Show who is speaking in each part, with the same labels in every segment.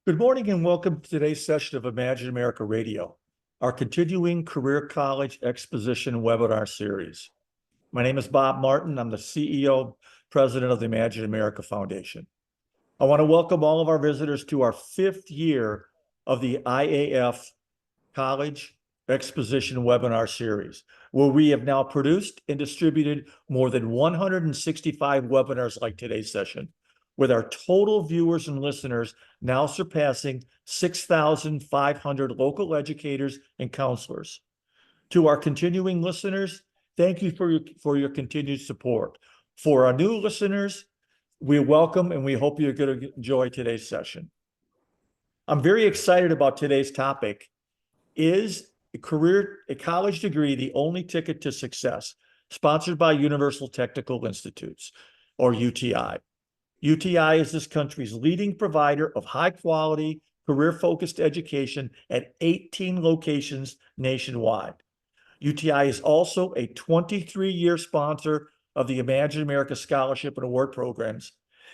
Speaker 1: Good morning and welcome to today's session of Imagine America Radio, our continuing Career College Exposition webinar series. My name is Bob Martin. I'm the CEO, President of the Imagine America Foundation. I want to welcome all of our visitors to our 5th year of the IAF College Exposition webinar series, where we have now produced and distributed more than 165 webinars like today's session, with our total viewers and listeners now surpassing 6,500 local educators and counselors. To our continuing listeners, thank you for your continued support. For our new listeners, we welcome and we hope you're going to enjoy today's session. I'm very excited about today's topic. Is a college degree the only ticket to success? Sponsored by Universal Technical Institutes, or UTI. UTI is this country's leading provider of high-quality, career-focused education at 18 locations nationwide. UTI is also a 23-year sponsor of the Imagine America Scholarship and Award programs,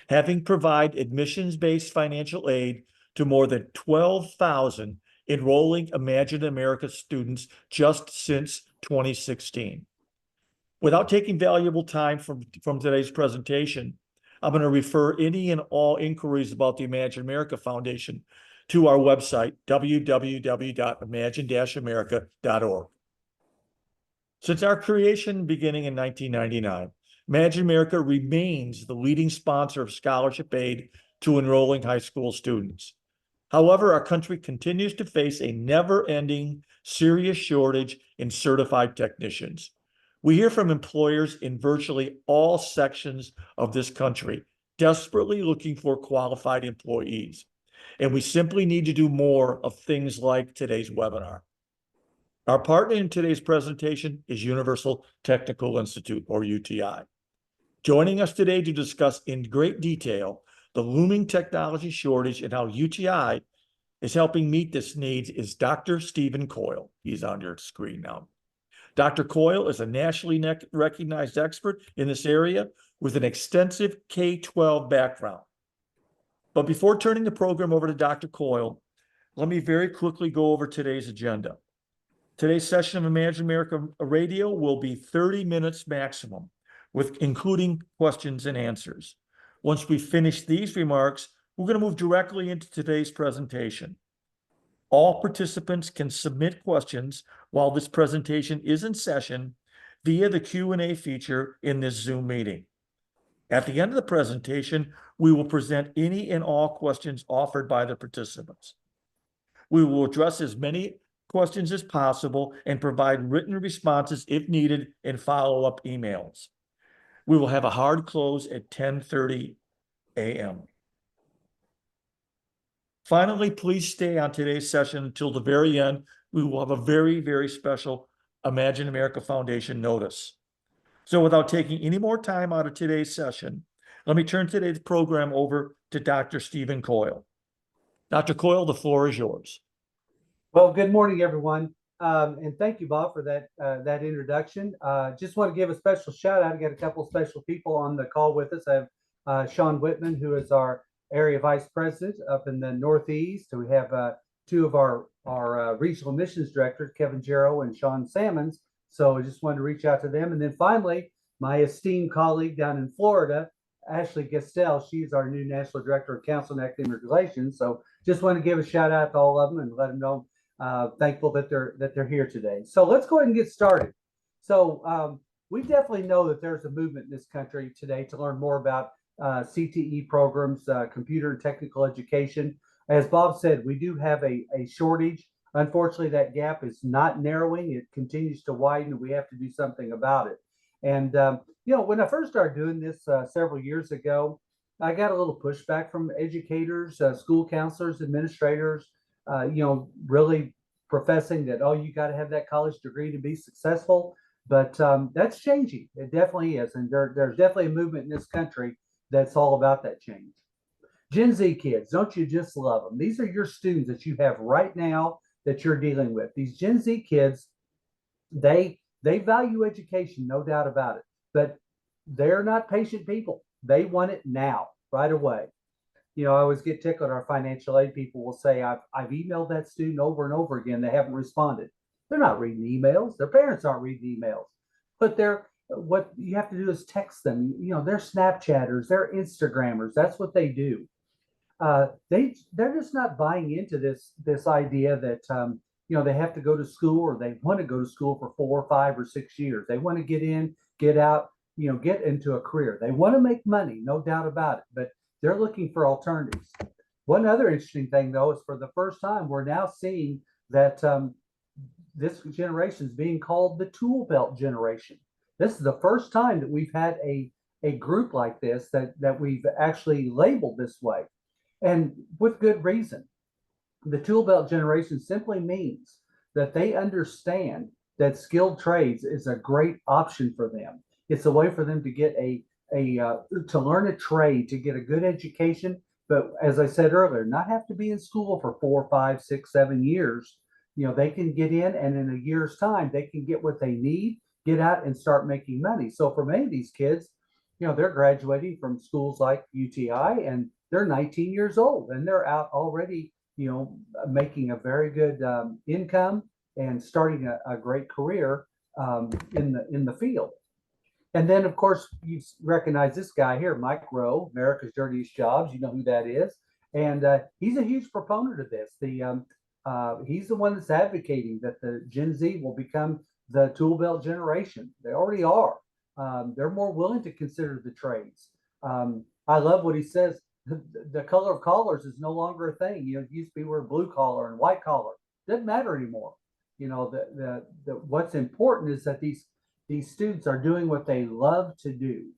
Speaker 1: having provided admissions-based financial aid to more than 12,000 enrolling Imagine America students just since 2016. Without taking valuable time from today's presentation, I'm going to refer any and all inquiries about the Imagine America Foundation to our website, www.imagine-america.org. Since our creation beginning in 1999, Imagine America remains the leading sponsor of scholarship aid to enrolling high school students. However, our country continues to face a never-ending serious shortage in certified technicians. We hear from employers in virtually all sections of this country, desperately looking for qualified employees. And we simply need to do more of things like today's webinar. Our partner in today's presentation is Universal Technical Institute, or UTI. Joining us today to discuss in great detail the looming technology shortage and how UTI is helping meet this need is Dr. Stephen Coyle. He's on your screen now. Dr. Coyle is a nationally recognized expert in this area with an extensive K-12 background. But before turning the program over to Dr. Coyle, let me very quickly go over today's agenda. Today's session of Imagine America Radio will be 30 minutes maximum, including questions and answers. Once we finish these remarks, we're going to move directly into today's presentation. All participants can submit questions while this presentation is in session via the Q&A feature in this Zoom meeting. At the end of the presentation, we will present any and all questions offered by the participants. We will address as many questions as possible and provide written responses if needed in follow-up emails. We will have a hard close at 10:30 a.m. Finally, please stay on today's session until the very end. We will have a very, very special Imagine America Foundation notice. So without taking any more time out of today's session, let me turn today's program over to Dr. Stephen Coyle. Dr. Coyle, the floor is yours.
Speaker 2: Well, good morning, everyone. And thank you, Bob, for that introduction. Just want to give a special shout out. I got a couple of special people on the call with us. I have Sean Whitman, who is our Area Vice President up in the Northeast. We have two of our regional missions directors, Kevin Jarrow and Sean Sammons. So I just wanted to reach out to them. And then finally, my esteemed colleague down in Florida, Ashley Gastel. She's our new National Director of Council and Academic Relations. So just want to give a shout out to all of them and let them know thankful that they're here today. So let's go ahead and get started. So we definitely know that there's a movement in this country today to learn more about CTE programs, computer and technical education. As Bob said, we do have a shortage. Unfortunately, that gap is not narrowing. It continues to widen. We have to do something about it. And, when I first started doing this several years ago, I got a little pushback from educators, school counselors, administrators, really professing that, oh, you got to have that college degree to be successful. But that's changing. It definitely is. And there's definitely a movement in this country that's all about that change. Gen Z kids, don't you just love them? These are your students that you have right now that you're dealing with. These Gen Z kids, they value education, no doubt about it, but they're not patient people. They want it now, right away. I always get tickled. Our financial aid people will say, I've emailed that student over and over again. They haven't responded. They're not reading emails. Their parents aren't reading emails. But what you have to do is text them. They're Snapchatters, they're Instagrammers. That's what they do. They're just not buying into this idea that they have to go to school, or they want to go to school for 4 or 5 or 6 years. They want to get in, get out, get into a career. They want to make money, no doubt about it, but they're looking for alternatives. One other interesting thing, though, is for the first time, we're now seeing that this generation is being called the tool belt generation. This is the first time that we've had a group like this that we've actually labeled this way, and with good reason. The tool belt generation simply means that they understand that skilled trades is a great option for them. It's a way for them to get to learn a trade, to get a good education. But as I said earlier, not have to be in school for 4, 5, 6, 7 years. They can get in, and in a year's time, they can get what they need, get out and start making money. So for many of these kids, they're graduating from schools like UTI, and they're 19 years old, and they're out already, making a very good income and starting a great career in the field. And then, of course, you recognize this guy here, Mike Rowe, America's Dirtiest Jobs. You know who that is. And he's a huge proponent of this. He's the one that's advocating that the Gen Z will become the tool belt generation. They already are. They're more willing to consider the trades. I love what he says. The color of collars is no longer a thing. It used to be we're blue collar and white collar. Doesn't matter anymore. What's important is that these students are doing what they love to do,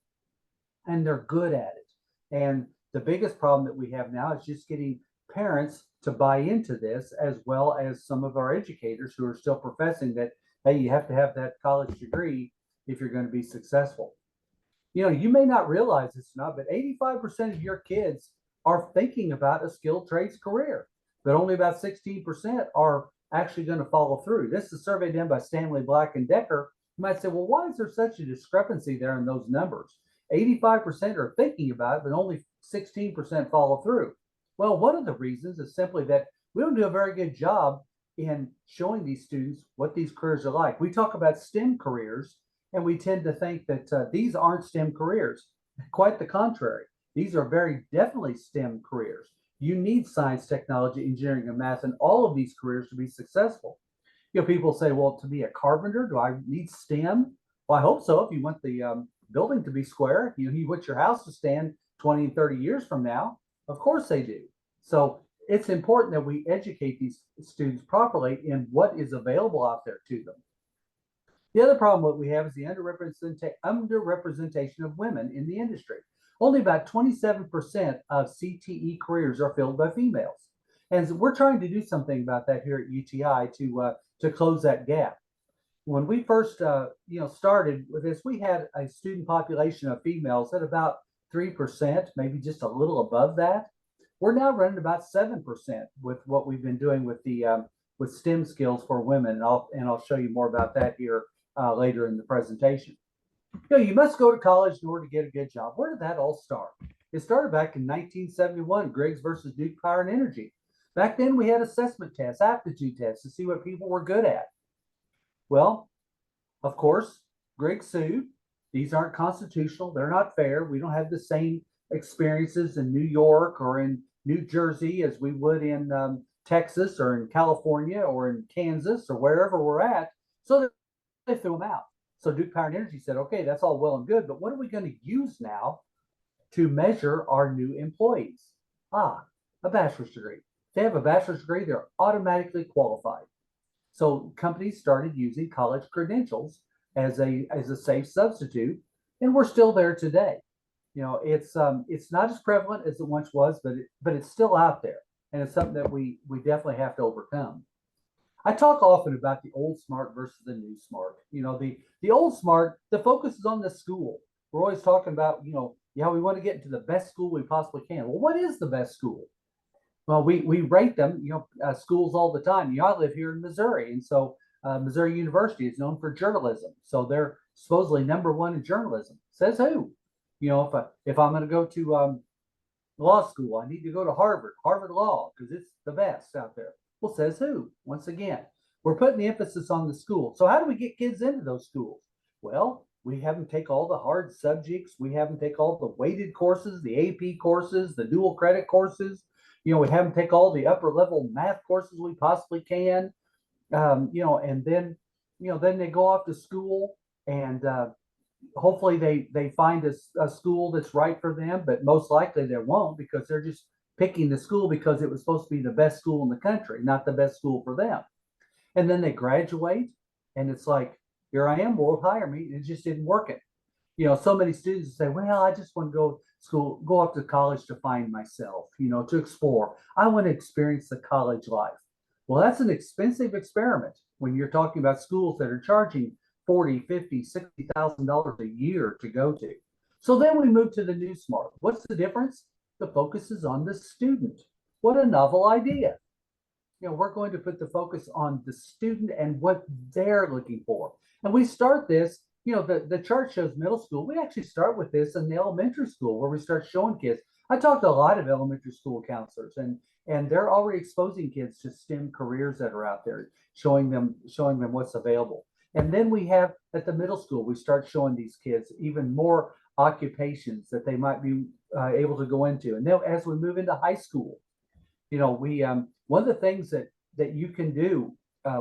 Speaker 2: and they're good at it. And the biggest problem that we have now is just getting parents to buy into this, as well as some of our educators who are still professing that, hey, you have to have that college degree if you're going to be successful. You may not realize this or not, but 85% of your kids are thinking about a skilled trades career, but only about 16% are actually going to follow through. This is a survey done by Stanley Black and Decker. You might say, well, why is there such a discrepancy there in those numbers? 85% are thinking about it, but only 16% follow through. Well, one of the reasons is simply that we don't do a very good job in showing these students what these careers are like. We talk about STEM careers, and we tend to think that these aren't STEM careers. Quite the contrary. These are very definitely STEM careers. You need science, technology, engineering, and math in all of these careers to be successful. People say, well, to be a carpenter, do I need STEM? Well, I hope so. If you want the building to be square, you want your house to stand 20 and 30 years from now. Of course they do. So it's important that we educate these students properly in what is available out there to them. The other problem what we have is the underrepresentation of women in the industry. Only about 27% of CTE careers are filled by females. And so we're trying to do something about that here at UTI to close that gap. When we first started with this, we had a student population of females at about 3%, maybe just a little above that. We're now running about 7% with what we've been doing with the with STEM skills for women, and I'll show you more about that here later in the presentation. You must go to college in order to get a good job. Where did that all start? It started back in 1971, Griggs versus Duke Power and Energy. Back then, we had assessment tests, aptitude tests to see what people were good at. Well, of course, Griggs sued. These aren't constitutional. They're not fair. We don't have the same experiences in New York or in New Jersey as we would in Texas or in California or in Kansas or wherever we're at. So they threw them out. So Duke Power and Energy said, okay, that's all well and good, but what are we going to use now to measure our new employees? A bachelor's degree. If they have a bachelor's degree, they're automatically qualified. So companies started using college credentials as a safe substitute, and we're still there today. It's not as prevalent as it once was, but it's still out there, and it's something that we definitely have to overcome. I talk often about the old smart versus the new smart. The old smart, the focus is on the school. We're always talking about, we want to get into the best school we possibly can. Well, what is the best school? Well, we rate them, schools all the time. I live here in Missouri, and so Missouri University is known for journalism. So they're supposedly #1 in journalism. Says who? If I'm going to go to Law school. I need to go to Harvard Law, because it's the best out there. Well, says who? Once again, we're putting the emphasis on the school. So how do we get kids into those schools? Well, we have them take all the hard subjects. We have them take all the weighted courses, the AP courses, the dual credit courses. We have them take all the upper level math courses we possibly can. And then they go off to school, and hopefully they find a school that's right for them, but most likely they won't, because they're just picking the school because it was supposed to be the best school in the country, not the best school for them. And then they graduate, and it's like, here I am, world hire me. It just didn't work it. So many students say, well, I just want to go off to college to find myself, to explore. I want to experience the college life. Well, that's an expensive experiment when you're talking about schools that are charging $40,000, $50,000, $60,000 a year to go to. So then we move to the new SMART. What's the difference? The focus is on the student. What a novel idea. We're going to put the focus on the student and what they're looking for. And we start this, the chart shows middle school. We actually start with this in the elementary school, where we start showing kids. I talked to a lot of elementary school counselors, and they're already exposing kids to STEM careers that are out there, showing them what's available. And then we have at the middle school, we start showing these kids even more occupations that they might be able to go into. And then as we move into high school, one of the things that you can do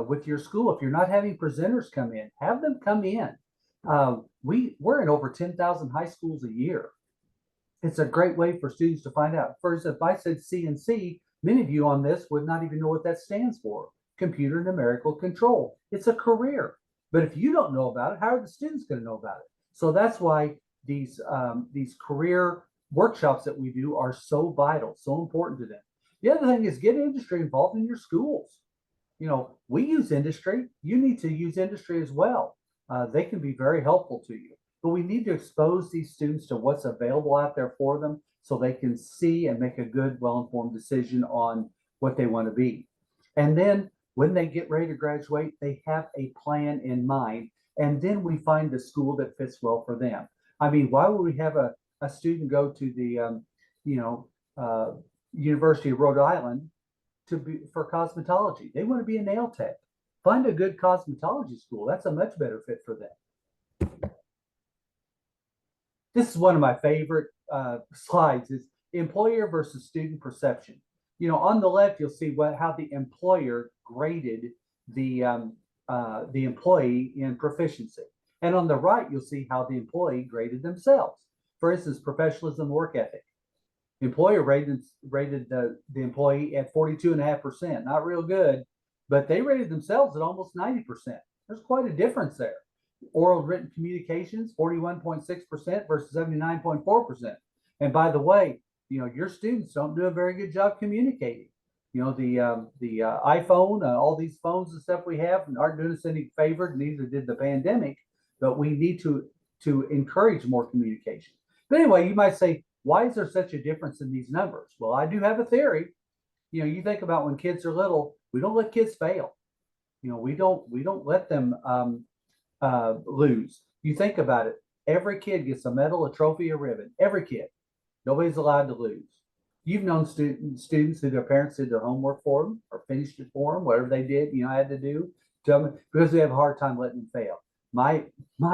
Speaker 2: with your school, if you're not having presenters come in, have them come in. We're in over 10,000 high schools a year. It's a great way for students to find out. First, if I said CNC, many of you on this would not even know what that stands for. Computer numerical control. It's a career. But if you don't know about it, how are the students going to know about it? So that's why these career workshops that we do are so vital, so important to them. The other thing is, get industry involved in your schools. We use industry. You need to use industry as well. They can be very helpful to you. But we need to expose these students to what's available out there for them, so they can see and make a good, well-informed decision on what they want to be. And then when they get ready to graduate, they have a plan in mind. And then we find the school that fits well for them. I mean, why would we have a student go to the, University of Rhode Island for cosmetology? They want to be a nail tech. Find a good cosmetology school. That's a much better fit for them. This is one of my favorite slides, is employer versus student perception. On the left, you'll see how the employer graded the employee in proficiency. And on the right, you'll see how the employee graded themselves. For instance, professionalism, work ethic. Employer rated the employee at 42.5%, not real good, but they rated themselves at almost 90%. There's quite a difference there. Oral written communications, 41.6% versus 79.4%. And by the way, your students don't do a very good job communicating. The iPhone, all these phones and stuff we have aren't doing us any favor. Neither did the pandemic, but we need to encourage more communication. But anyway, you might say, why is there such a difference in these numbers? Well, I do have a theory. You think about when kids are little, we don't let kids fail. We don't let them lose. You think about it. Every kid gets a medal, a trophy, a ribbon. Every kid. Nobody's allowed to lose. You've known students who their parents did their homework for them or finished it for them, whatever they did, had to do, because we have a hard time letting them fail. My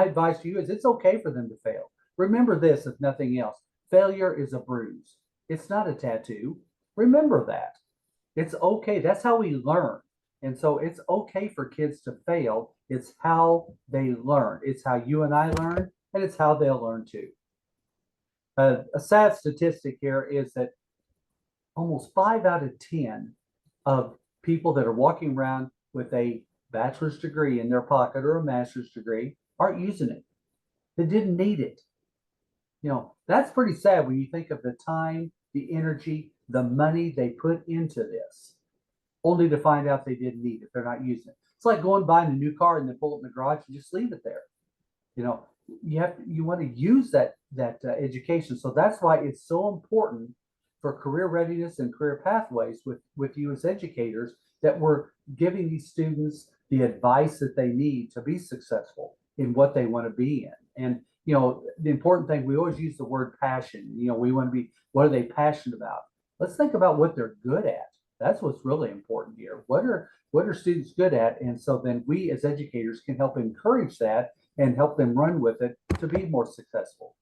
Speaker 2: advice to you is, it's okay for them to fail. Remember this, if nothing else. Failure is a bruise. It's not a tattoo. Remember that. It's okay. That's how we learn. And so it's okay for kids to fail. It's how they learn. It's how you and I learn, and it's how they'll learn too. A sad statistic here is that almost 5 out of 10 of people that are walking around with a bachelor's degree in their pocket or a master's degree aren't using it. They didn't need it. That's pretty sad when you think of the time, the energy, the money they put into this, only to find out they didn't need it. They're not using it. It's like going buying a new car and then pull it in the garage and just leave it there. You want to use that education. So that's why it's so important for career readiness and career pathways with you as educators, that we're giving these students the advice that they need to be successful in what they want to be in. the important thing, we always use the word passion. We want to be, what are they passionate about? Let's think about what they're good at. That's what's really important here. What are students good at? And so then we as educators can help encourage that and help them run with it to be more successful.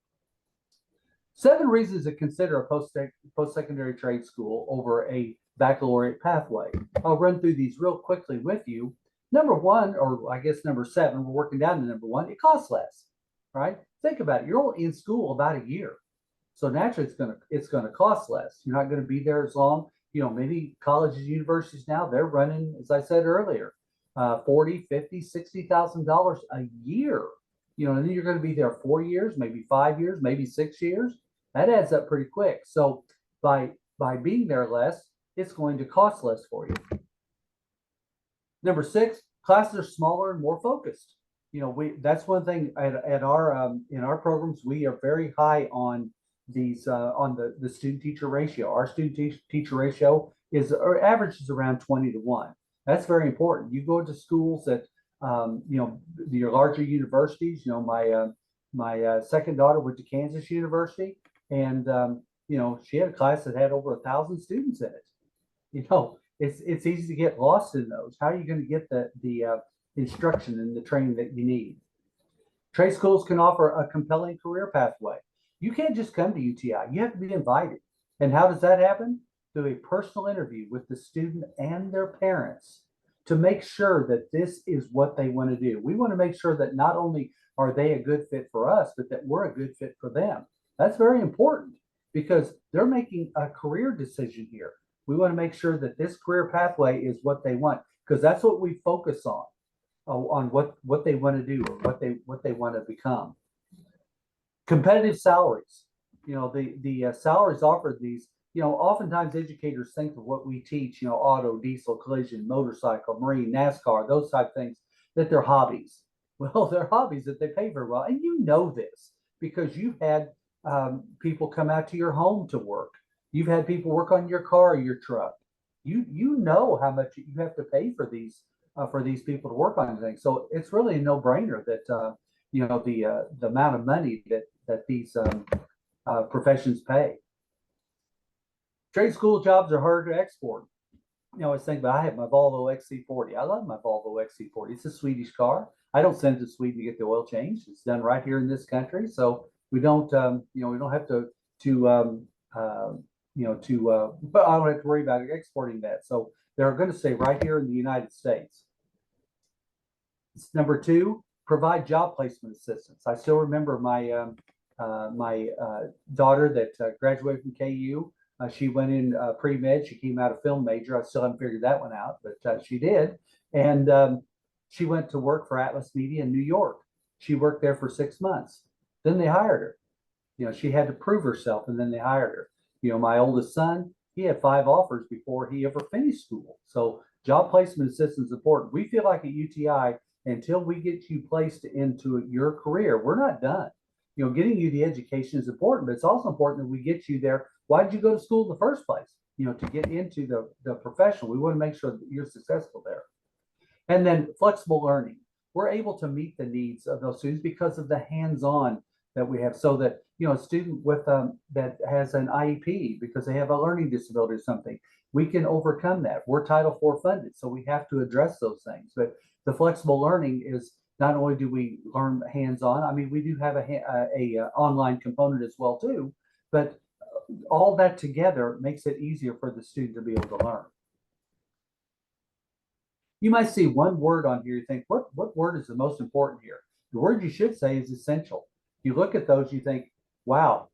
Speaker 2: 7 reasons to consider a post-secondary trade school over a baccalaureate pathway. I'll run through these real quickly with you. Number 1, or I guess number 7, we're working down to number 1, it costs less, right? Think about it. You're only in school about a year. So naturally it's gonna cost less. You're not gonna be there as long. Maybe colleges, universities now, they're running, as I said earlier, $40,000, $50,000, $60,000 a year. And then you're going to be there 4 years, maybe 5 years, maybe 6 years. That adds up pretty quick. So by being there less, it's going to cost less for you. Number 6, classes are smaller and more focused. That's one thing at our in our programs, we are very high on these on the student teacher ratio. Our student teacher ratio average is around 20-1. That's very important. You go to schools that your larger universities. My second daughter went to Kansas University, and she had a class that had over 1,000 students in it. It's easy to get lost in those. How are you going to get the instruction and the training that you need? Trade schools can offer a compelling career pathway. You can't just come to UTI. You have to be invited. And how does that happen? Through a personal interview with the student and their parents to make sure that this is what they want to do. We want to make sure that not only are they a good fit for us, but that we're a good fit for them. That's very important because they're making a career decision here. We want to make sure that this career pathway is what they want, because that's what we focus on what they want to do or what they want to become. Competitive salaries. The salaries offered these, oftentimes educators think of what we teach, auto, diesel, collision, motorcycle, marine, NASCAR, those type of things, that they're hobbies. Well, they're hobbies that they pay very well. And you know this because you've had people come out to your home to work. You've had people work on your car or your truck. You know how much you have to pay for these people to work on things. So it's really a no-brainer that the amount of money that these professions pay. Trade school jobs are hard to export. I was thinking about, I have my Volvo XC40. I love my Volvo XC40. It's a Swedish car. I don't send it to Sweden to get the oil changed. It's done right here in this country, so we don't we don't have to but I don't have to worry about exporting that. So they're going to stay right here in the United States. Number 2, provide job placement assistance. I still remember my daughter that graduated from KU. She went in pre-med. She came out a film major. I still haven't figured that one out, but she did. And she went to work for Atlas Media in New York. She worked there for 6 months. Then they hired her. She had to prove herself, and then they hired her. My oldest son, he had 5 offers before he ever finished school. So job placement assistance is important. We feel like at UTI, until we get you placed into your career, we're not done. Getting you the education is important, but it's also important that we get you there. Why did you go to school in the first place? To get into the profession. We want to make sure that you're successful there. And then flexible learning. We're able to meet the needs of those students because of the hands-on that we have, so that a student with that has an IEP because they have a learning disability or something, we can overcome that. We're Title IV funded, so we have to address those things. But the flexible learning is not only do we learn hands-on, I mean, we do have a online component as well too, but all that together makes it easier for the student to be able to learn. You might see one word on here, you think, what word is the most important here? The word you should say is essential. You look at those, you think, wow.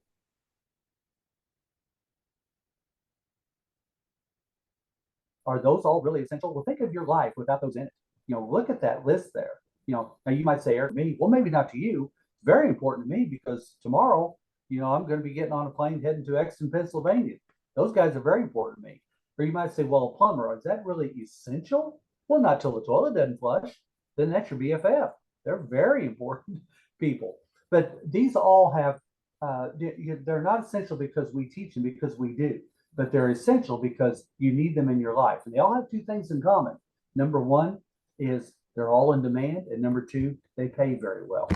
Speaker 2: Are those all really essential? Well, think of your life without those in it. Look at that list there. Now you might say, Eric, me, well, maybe not to you. It's very important to me because tomorrow, I'm going to be getting on a plane heading to Exton, Pennsylvania. Those guys are very important to me. Or you might say, well, a plumber, is that really essential? Well, not till the toilet doesn't flush. Then that's your BFF. They're very important people. But these all have, they're not essential because we teach them, because we do. But they're essential because you need them in your life. And they all have 2 things in common. Number 1 is they're all in demand. And number 2, they pay very well.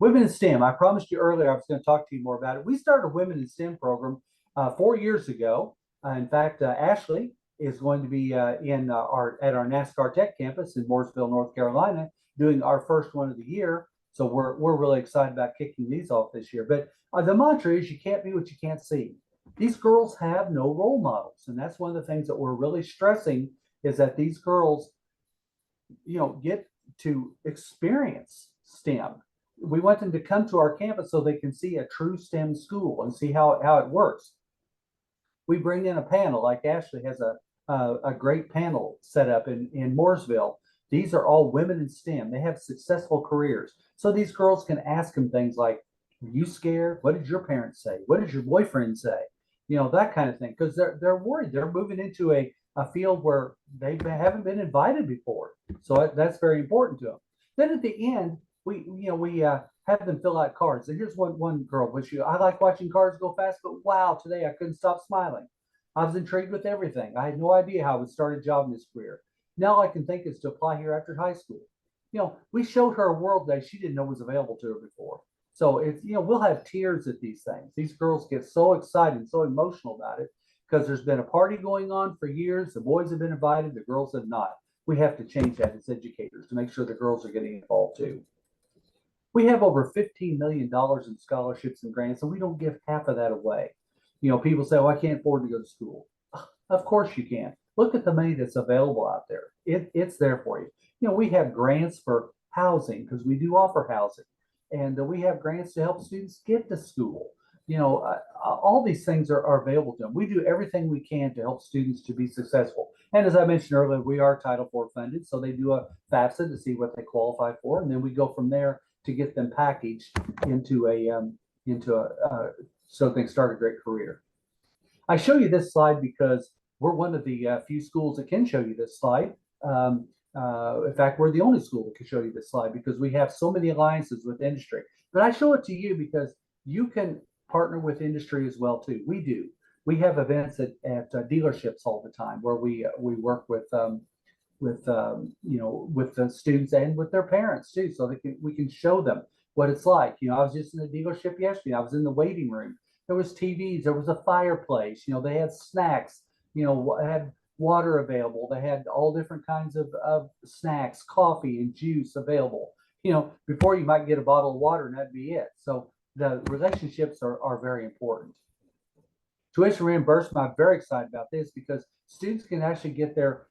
Speaker 2: Women in STEM. I promised you earlier I was going to talk to you more about it. We started a Women in STEM program 4 years ago. In fact, Ashley is going to be at our NASCAR Tech campus in Mooresville, North Carolina, doing our first one of the year. So we're really excited about kicking these off this year. But the mantra is you can't be what you can't see. These girls have no role models, and that's one of the things that we're really stressing is that these girls, get to experience STEM. We want them to come to our campus so they can see a true STEM school and see how it works. We bring in a panel, like Ashley has a great panel set up in Mooresville. These are all women in STEM. They have successful careers. So these girls can ask them things like, were you scared? What did your parents say? What did your boyfriend say? That kind of thing, because they're worried. They're moving into a field where they haven't been invited before. So that's very important to them. Then at the end, we have them fill out cards. And here's one girl, I like watching cars go fast, but wow, today I couldn't stop smiling. I was intrigued with everything. I had no idea how I would start a job in this career. Now all I can think is to apply here after high school. We showed her a world that she didn't know was available to her before. So it's, we'll have tears at these things. These girls get so excited, so emotional about it because there's been a party going on for years. The boys have been invited, the girls have not. We have to change that as educators to make sure the girls are getting involved too. We have over $15 million in scholarships and grants, and we don't give half of that away. People say, well, I can't afford to go to school. Of course you can. Look at the money that's available out there. It's there for you. We have grants for housing because we do offer housing. And we have grants to help students get to school. All these things are available to them. We do everything we can to help students to be successful. And as I mentioned earlier, we are Title IV funded. So they do a FAFSA to see what they qualify for. And then we go from there to get them packaged so they can start a great career. I show you this slide because we're one of the few schools that can show you this slide. In fact, we're the only school that can show you this slide because we have so many alliances with industry. But I show it to you because you can partner with industry as well too. We do. We have events at dealerships all the time where we work with the students and with their parents too, so we can show them what it's like. I was just in a dealership yesterday. I was in the waiting room. There was TVs. There was a fireplace. They had snacks. Had water available. They had all different kinds of snacks, coffee and juice available. Before you might get a bottle of water and that'd be it. So the relationships are very important. Tuition reimbursement, I'm very excited about this because students can actually get their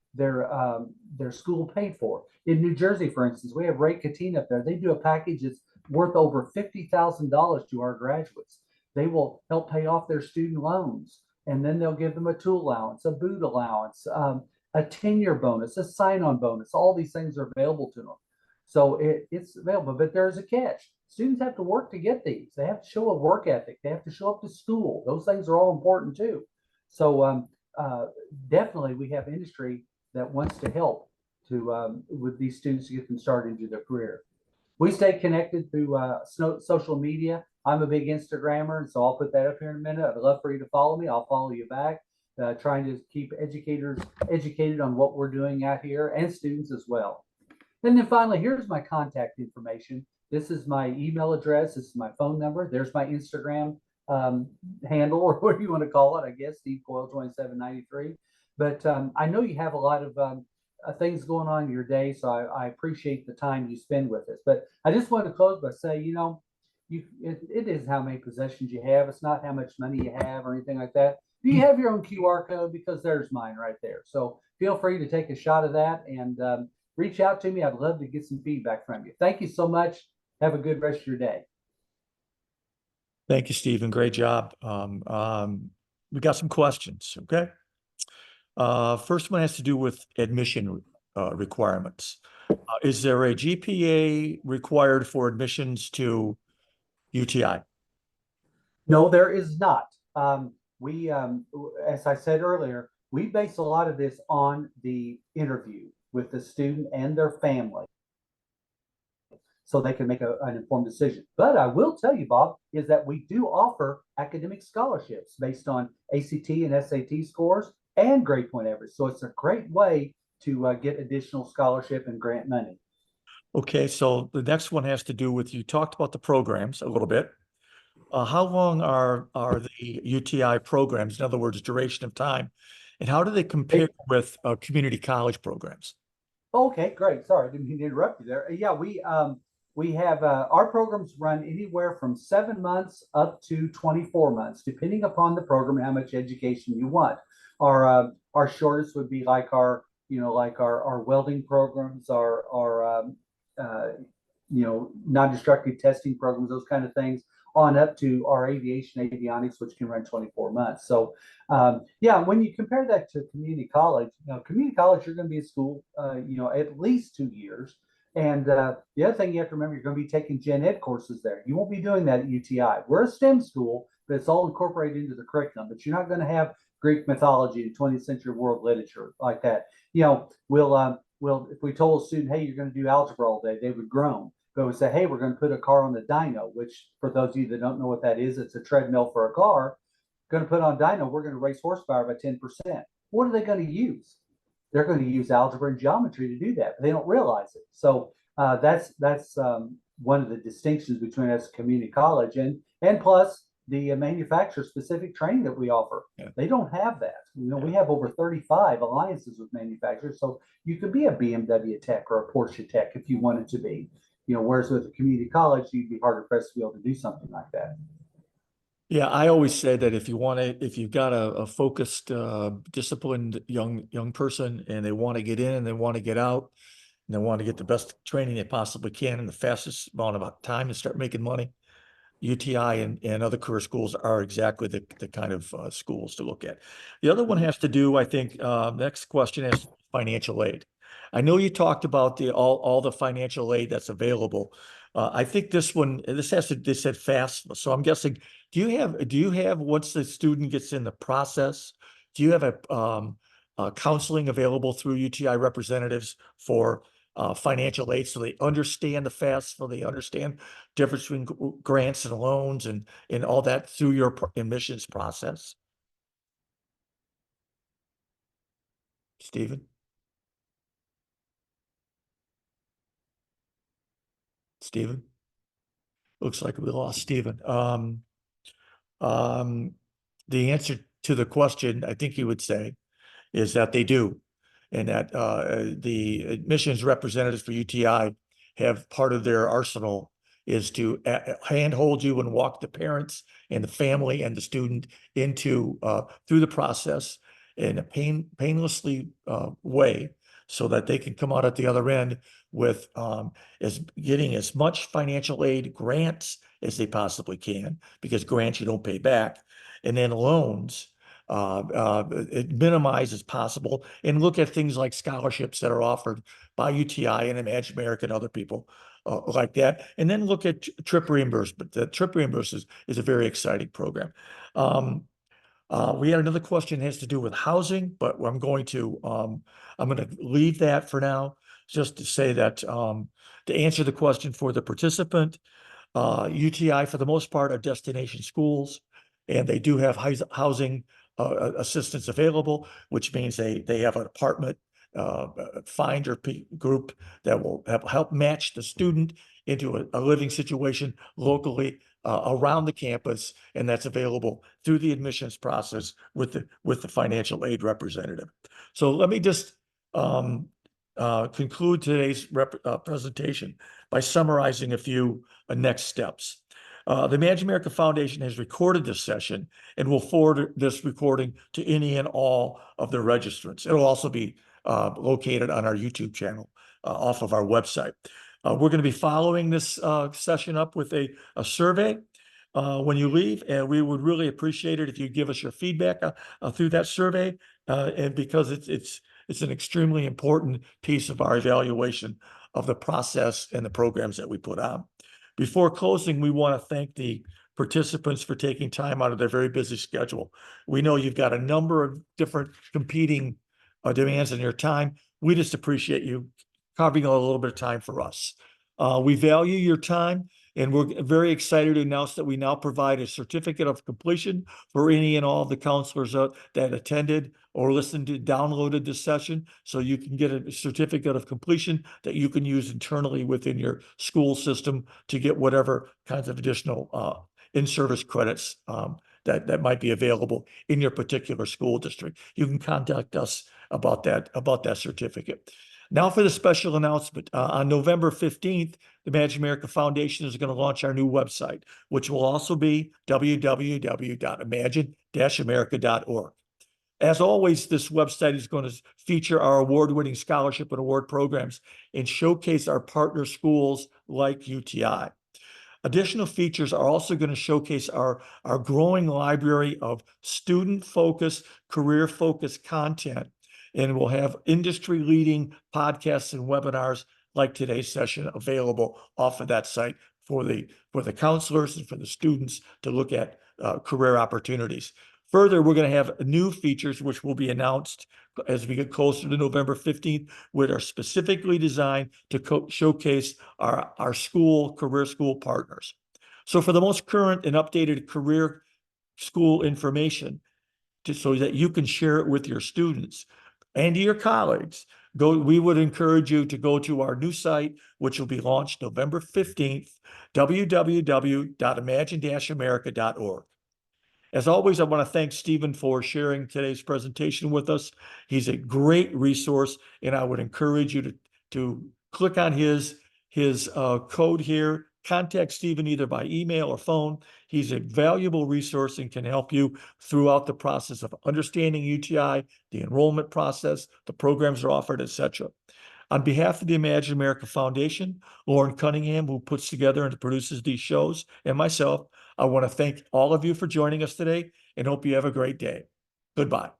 Speaker 2: school paid for. In New Jersey, for instance, we have Ray Catine up there. They do a package that's worth over $50,000 to our graduates. They will help pay off their student loans. And then they'll give them a tool allowance, a boot allowance, a tenure bonus, a sign-on bonus. All these things are available to them. So it's available, but there's a catch. Students have to work to get these. They have to show a work ethic. They have to show up to school. Those things are all important too. So definitely we have industry that wants to help with these students to get them started into their career. We stay connected through social media. I'm a big Instagrammer, and so I'll put that up here in a minute. I'd love for you to follow me. I'll follow you back, trying to keep educators educated on what we're doing out here and students as well. And then finally, here's my contact information. This is my email address. This is my phone number. There's my Instagram handle, or whatever you want to call it, I guess, Steve Coyle 2793. But I know you have a lot of things going on in your day, so I appreciate the time you spend with us. But I just want to close by saying, it is how many possessions you have. It's not how much money you have or anything like that. Do you have your own QR code? Because there's mine right there. So feel free to take a shot of that and reach out to me. I'd love to get some feedback from you. Thank you so much. Have a good rest of your day.
Speaker 1: Thank you, Stephen. Great job. We got some questions. Okay. First one has to do with admission requirements. Is there a GPA required for admissions to UTI?
Speaker 2: No, there is not. As I said earlier, we base a lot of this on the interview with the student and their family, so they can make an informed decision. But I will tell you, Bob, is that we do offer academic scholarships based on ACT and SAT scores and grade point average. So it's a great way to get additional scholarship and grant money.
Speaker 1: Okay, so the next one has to do with, you talked about the programs a little bit. How long are the UTI programs? In other words, duration of time, and how do they compare with community college programs?
Speaker 2: Okay, great. Sorry, I didn't mean to interrupt you there. Yeah, we have our programs run anywhere from 7 months up to 24 months, depending upon the program and how much education you want. Our shortest would be like our welding programs, uh, non-destructive testing programs, those kind of things, on up to our aviation avionics, which can run 24 months. So yeah, when you compare that to community college, community college, you're going to be in school, at least 2 years. And the other thing you have to remember, you're going to be taking gen ed courses there. You won't be doing that at UTI. We're a STEM school, but it's all incorporated into the curriculum. But you're not going to have Greek mythology and 20th century world literature like that. We'll if we told a student, hey, you're going to do algebra all day, they would groan. But we say, hey, we're going to put a car on the dyno, which for those of you that don't know what that is, it's a treadmill for a car. Going to put on dyno, we're going to raise horsepower by 10%. What are they going to use? They're going to use algebra and geometry to do that, but they don't realize it. So that's one of the distinctions between us community college and plus the manufacturer specific training that we offer.
Speaker 1: Yeah.
Speaker 2: They don't have that. We have over 35 alliances with manufacturers, so you could be a BMW tech or a Porsche tech if you wanted to be. Whereas with a community college, you'd be harder pressed to be able to do something like that.
Speaker 1: Yeah, I always say that if you've got a focused, disciplined young person, and they want to get in and they want to get out, and they want to get the best training they possibly can in the fastest amount of time to start making money, UTI and other career schools are exactly the kind of schools to look at. The other one has to do, I think, next question is financial aid. I know you talked about all the financial aid that's available. I think this said FAFSA. So I'm guessing, do you have once the student gets in the process, do you have counseling available through UTI representatives for financial aid, so they understand the FAFSA, they understand difference between grants and loans and all that through your admissions process? Stephen? Stephen? Looks like we lost Stephen. Um, the answer to the question, I think he would say, is that they do. And that the admissions representatives for UTI have part of their arsenal is to handhold you and walk the parents and the family and the student into through the process in a painlessly way, so that they can come out at the other end with getting as much financial aid grants as they possibly can, because grants you don't pay back, and then loans minimize as possible, and look at things like scholarships that are offered by UTI and Imagine America and other people like that. And then look at trip reimbursement. The trip reimbursement is a very exciting program. We had another question that has to do with housing, but I'm going to leave that for now, just to say that to answer the question for the participant, UTI for the most part are destination schools, and they do have housing assistance available, which means they have an apartment finder group that will help match the student into a living situation locally around the campus, and that's available through the admissions process with the financial aid representative. So let me just conclude today's presentation by summarizing a few next steps. The Imagine America Foundation has recorded this session and will forward this recording to any and all of the registrants. It'll also be located on our YouTube channel off of our website. We're going to be following this session up with a survey when you leave, and we would really appreciate it if you give us your feedback through that survey, and because it's an extremely important piece of our evaluation of the process and the programs that we put on. Before closing, we want to thank the participants for taking time out of their very busy schedule. We know you've got a number of different competing demands on your time. We just appreciate you carving a little bit of time for us. We value your time, And we're very excited to announce that we now provide a certificate of completion for any and all of the counselors that attended or listened to, downloaded this session. So you can get a certificate of completion that you can use internally within your school system to get whatever kinds of additional in-service credits that might be available in your particular school district. You can contact us about that certificate. Now for the special announcement. On November 15th, the Imagine America Foundation is going to launch our new website, which will also be www.imagine-america.org. As always, this website is going to feature our award-winning scholarship and award programs and showcase our partner schools like UTI. Additional features are also going to showcase our growing library of student-focused, career-focused content. And we'll have industry-leading podcasts and webinars like today's session available off of that site for the counselors and for the students to look at career opportunities. Further, we're going to have new features which will be announced as we get closer to November 15th, which are specifically designed to showcase our career school partners. So for the most current and updated career school information, so that you can share it with your students and your colleagues, we would encourage you to go to our new site, which will be launched November 15th, www.imagine-america.org. As always, I want to thank Stephen for sharing today's presentation with us. He's a great resource, and I would encourage you to click on his code here. Contact Stephen either by email or phone. He's a valuable resource and can help you throughout the process of understanding UTI, the enrollment process, the programs are offered, etc. On behalf of the Imagine America Foundation, Lauren Cunningham, who puts together and produces these shows, and myself, I want to thank all of you for joining us today and hope you have a great day. Goodbye.